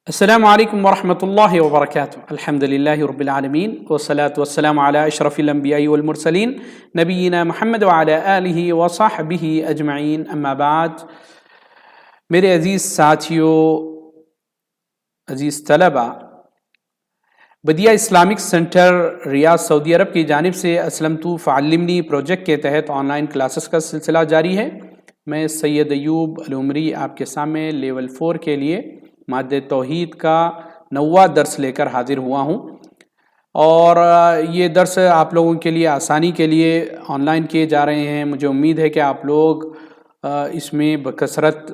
السلام علیکم ورحمۃ اللہ وبرکاتہ۔ الحمد للہ رب العالمین والصلاة والسلام علی اشرف الانبیاء والمرسلین نبینا محمد وعلی آلہ وصحبہ اجمعین، اما بعد۔ میرے عزیز ساتھیو، عزیز طلبہ، بدیہ اسلامک سینٹر ریاض سعودی عرب کی جانب سے اسلمت فعلمنی پروجیکٹ کے تحت آن لائن کلاسز کا سلسلہ جاری ہے۔ میں سید ایوب العمری آپ کے سامنے لیول 4 کے لیے مادہ توحید کا 9واں درس لے کر حاضر ہوا ہوں، اور یہ درس آپ لوگوں کے لیے آسانی کے لیے آن لائن کیے جا رہے ہیں۔ مجھے امید ہے کہ آپ لوگ اس میں بکثرت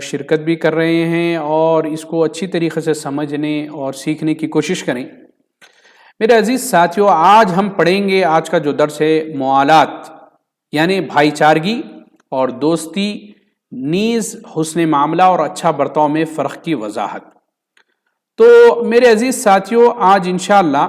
شرکت بھی کر رہے ہیں اور اس کو اچھی طریقے سے سمجھنے اور سیکھنے کی کوشش کریں۔ میرے عزیز ساتھیوں، آج ہم پڑھیں گے، آج کا جو درس ہے موالات، یعنی بھائی چارگی اور دوستی، نیز حسن معاملہ اور اچھا برتاؤ میں فرق کی وضاحت۔ تو میرے عزیز ساتھیوں، آج انشاءاللہ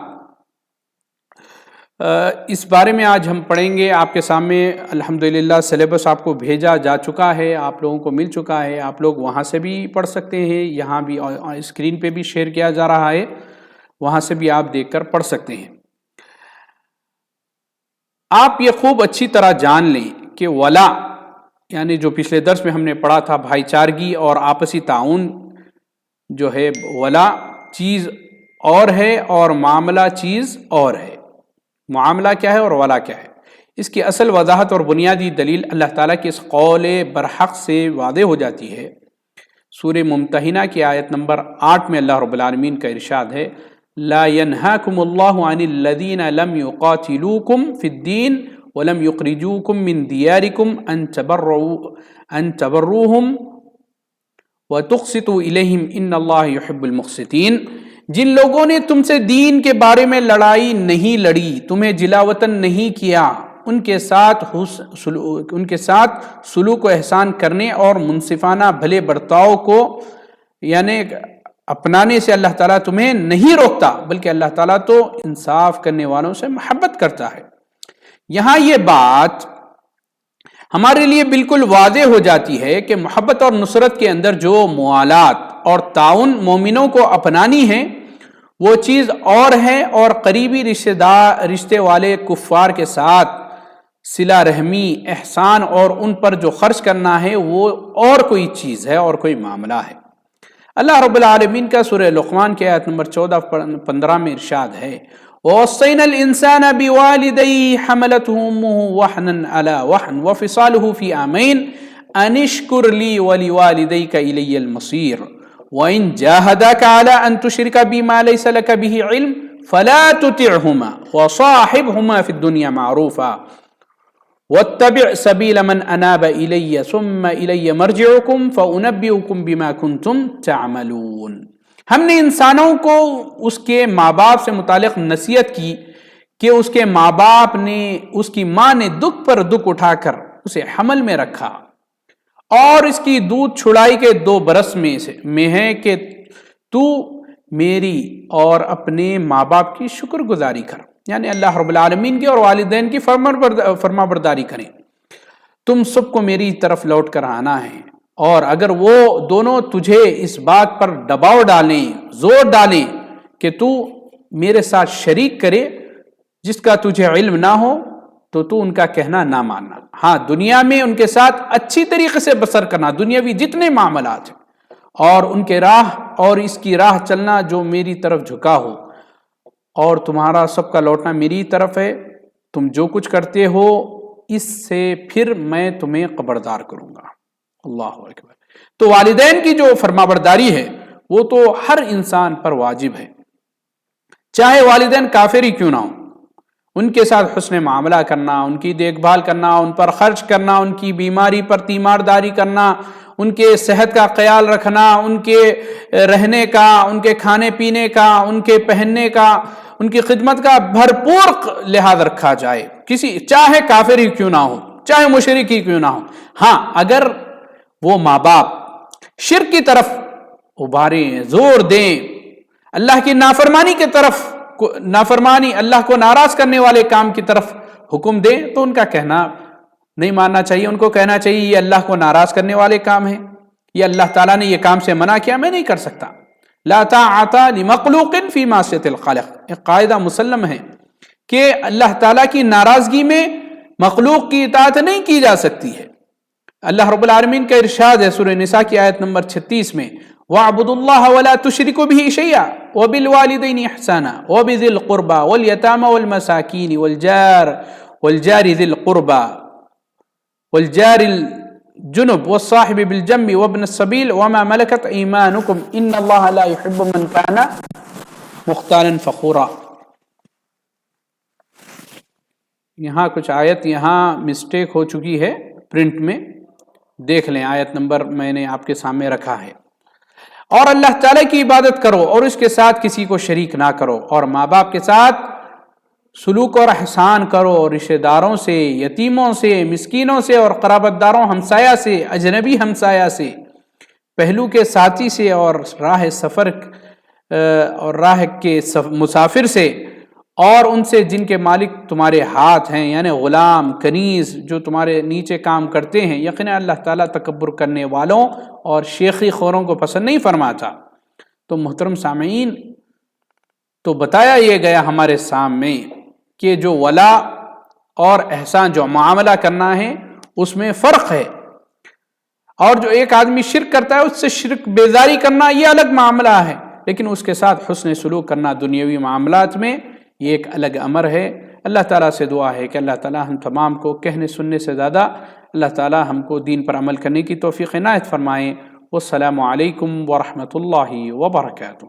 اس بارے میں آج ہم پڑھیں گے۔ آپ کے سامنے الحمدللہ سلیبس آپ کو بھیجا جا چکا ہے، آپ لوگوں کو مل چکا ہے، آپ لوگ وہاں سے بھی پڑھ سکتے ہیں، یہاں بھی اسکرین پہ بھی شیئر کیا جا رہا ہے، وہاں سے بھی آپ دیکھ کر پڑھ سکتے ہیں۔ آپ یہ خوب اچھی طرح جان لیں کہ ولا، یعنی جو پچھلے درس میں ہم نے پڑھا تھا، بھائی چارگی اور آپسی تعاون جو ہے، ولا چیز اور ہے اور معاملہ چیز اور ہے۔ معاملہ کیا ہے اور ولا کیا ہے، اس کی اصل وضاحت اور بنیادی دلیل اللہ تعالیٰ کے اس قول برحق سے واضح ہو جاتی ہے۔ سورہ ممتحنہ کی آیت نمبر 8 میں اللہ رب العالمین کا ارشاد ہے، لا ينهاكم الله عن الذين لم يقاتلوكم في الدين ولم يخرجوكم من دياركم ان تبروهم وتقسطوا اليهم ان الله يحب المقسطين۔ جن لوگوں نے تم سے دین کے بارے میں لڑائی نہیں لڑی، تمہیں جلا وطن نہیں کیا، ان کے ساتھ سلوک و احسان کرنے اور منصفانہ بھلے برتاؤ کو یعنی اپنانے سے اللہ تعالیٰ تمہیں نہیں روکتا، بلکہ اللہ تعالیٰ تو انصاف کرنے والوں سے محبت کرتا ہے۔ یہاں یہ بات ہمارے لیے بالکل واضح ہو جاتی ہے کہ محبت اور نصرت کے اندر جو موالات اور تعاون مومنوں کو اپنانی ہے، وہ چیز اور ہے، اور قریبی رشتے والے کفار کے ساتھ صلہ رحمی، احسان اور ان پر جو خرچ کرنا ہے، وہ اور کوئی چیز ہے اور کوئی معاملہ ہے۔ اللہ رب العالمین کا سورہ لقمان کے آیت نمبر 14-15 میں ارشاد ہے، وَوَصَّيْنَا الْإِنسَانَ بِوَالِدَيْهِ حَمَلَتْهُ أُمُّهُ وَهْنًا عَلَى وَهْنٍ وَفِصَالُهُ فِي عَامَيْنِ أَنِ اشْكُرْ لِي وَلِوَالِدَيْكَ إِلَيَّ الْمَصِيرُ وَإِنْ جَاهَدَاكَ عَلَى أَن تُشْرِكَ بِي مَا لَيْسَ لَكَ بِهِ عِلْمٌ فَلَا تُطِعْهُمَا وَصَاحِبْهُمَا فِي الدُّنْيَا مَعْرُوفًا وَاتَّبِعْ سَبِيلَ مَنْ أَنَابَ إِلَيَّ ثُمَّ إِلَيَّ مَرْجِعُكُمْ فَأُنَبِّئُكُمْ بِمَا كُنْتُمْ تَعْمَلُونَ۔ ہم نے انسانوں کو اس کے ماں باپ سے متعلق نصیحت کی کہ اس کے ماں باپ نے، اس کی ماں نے دکھ پر دکھ اٹھا کر اسے حمل میں رکھا، اور اس کی دودھ چھڑائی کے 2 برس میں ہے کہ تو میری اور اپنے ماں باپ کی شکر گزاری کر، یعنی اللہ رب العالمین کی اور والدین کی فرما برداری کریں۔ تم سب کو میری طرف لوٹ کر آنا ہے، اور اگر وہ دونوں تجھے اس بات پر دباؤ ڈالیں، زور ڈالیں کہ تو میرے ساتھ شریک کرے جس کا تجھے علم نہ ہو، تو ان کا کہنا نہ ماننا۔ ہاں، دنیا میں ان کے ساتھ اچھی طریقے سے بسر کرنا، دنیاوی جتنے معاملات ہیں، اور ان کے راہ اور اس کی راہ چلنا جو میری طرف جھکا ہو، اور تمہارا سب کا لوٹنا میری طرف ہے۔ تم جو کچھ کرتے ہو اس سے پھر میں تمہیں خبردار کروں گا۔ اللہ اکبر۔ تو والدین کی جو فرمانبرداری ہے وہ تو ہر انسان پر واجب ہے، چاہے والدین کافر ہی کیوں نہ ہو۔ ان کے ساتھ حسن معاملہ کرنا، ان کی دیکھ بھال کرنا، ان پر خرچ کرنا، ان کی بیماری پر تیمارداری کرنا، ان کے صحت کا خیال رکھنا، ان کے رہنے کا، ان کے کھانے پینے کا، ان کے پہننے کا، ان کی خدمت کا بھرپور لحاظ رکھا جائے، چاہے کافر ہی کیوں نہ ہو، چاہے مشرک ہی کیوں نہ ہو۔ ہاں، اگر وہ ماں باپ شرک کی طرف ابھاریں، زور دیں، اللہ کی نافرمانی کی طرف، اللہ کو ناراض کرنے والے کام کی طرف حکم دیں، تو ان کا کہنا نہیں ماننا چاہیے۔ ان کو کہنا چاہیے یہ اللہ کو ناراض کرنے والے کام ہیں، یہ اللہ تعالیٰ نے یہ کام سے منع کیا، میں نہیں کر سکتا۔ لا طاعۃ لمخلوق فی معصیۃ الخالق، ایک قاعدہ مسلم ہے کہ اللہ تعالیٰ کی ناراضگی میں مخلوق کی اطاعت نہیں کی جا سکتی ہے۔ اللہ رب العالمین کا ارشاد ہے سورہ نساء کی آیت نمبر 36 میں، وَاعْبُدُوا اللَّهَ وَلَا تُشْرِكُوا بِهِ شَيْئًا وَبِالْوَالِدَيْنِ إِحْسَانًا وَبِذِي الْقُرْبَى وَالْيَتَامَى وَالْمَسَاكِينِ وَالْجَارِ ذِي الْقُرْبَى وَالْجَارِ الْجُنُبِ وَالصَّاحِبِ بِالْجَنبِ وَابْنِ السَّبِيلِ وَمَا مَلَكَتْ أَيْمَانُكُمْ إِنَّ اللَّهَ لَا يُحِبُّ مَنْ كَانَ مُخْتَالًا فَخُورًا۔ یہاں کچھ آیت یہاں مسٹیک ہو چکی ہے پرنٹ میں، دیکھ لیں، آیت نمبر میں نے آپ کے سامنے رکھا ہے۔ اور اللہ تعالیٰ کی عبادت کرو اور اس کے ساتھ کسی کو شریک نہ کرو، اور ماں باپ کے ساتھ سلوک اور احسان کرو، اور رشتہ داروں سے، یتیموں سے، مسکینوں سے، اور قرابت داروں، ہمسایہ سے، اجنبی ہمسایہ سے، پہلو کے ساتھی سے، اور راہ سفر اور راہ کے مسافر سے، اور ان سے جن کے مالک تمہارے ہاتھ ہیں، یعنی غلام، کنیز جو تمہارے نیچے کام کرتے ہیں۔ یقینا اللہ تعالیٰ تکبر کرنے والوں اور شیخی خوروں کو پسند نہیں فرماتا۔ تو محترم سامعین، تو بتایا یہ گیا ہمارے سامنے کہ جو ولا اور احسان، جو معاملہ کرنا ہے اس میں فرق ہے، اور جو ایک آدمی شرک کرتا ہے اس سے شرک بیزاری کرنا یہ الگ معاملہ ہے، لیکن اس کے ساتھ حسن سلوک کرنا دنیاوی معاملات میں یہ ایک الگ امر ہے۔ اللہ تعالیٰ سے دعا ہے کہ اللہ تعالیٰ ہم تمام کو کہنے سننے سے زیادہ اللہ تعالیٰ ہم کو دین پر عمل کرنے کی توفیق عنایت فرمائیں۔ والسلام علیکم ورحمۃ اللہ وبرکاتہ۔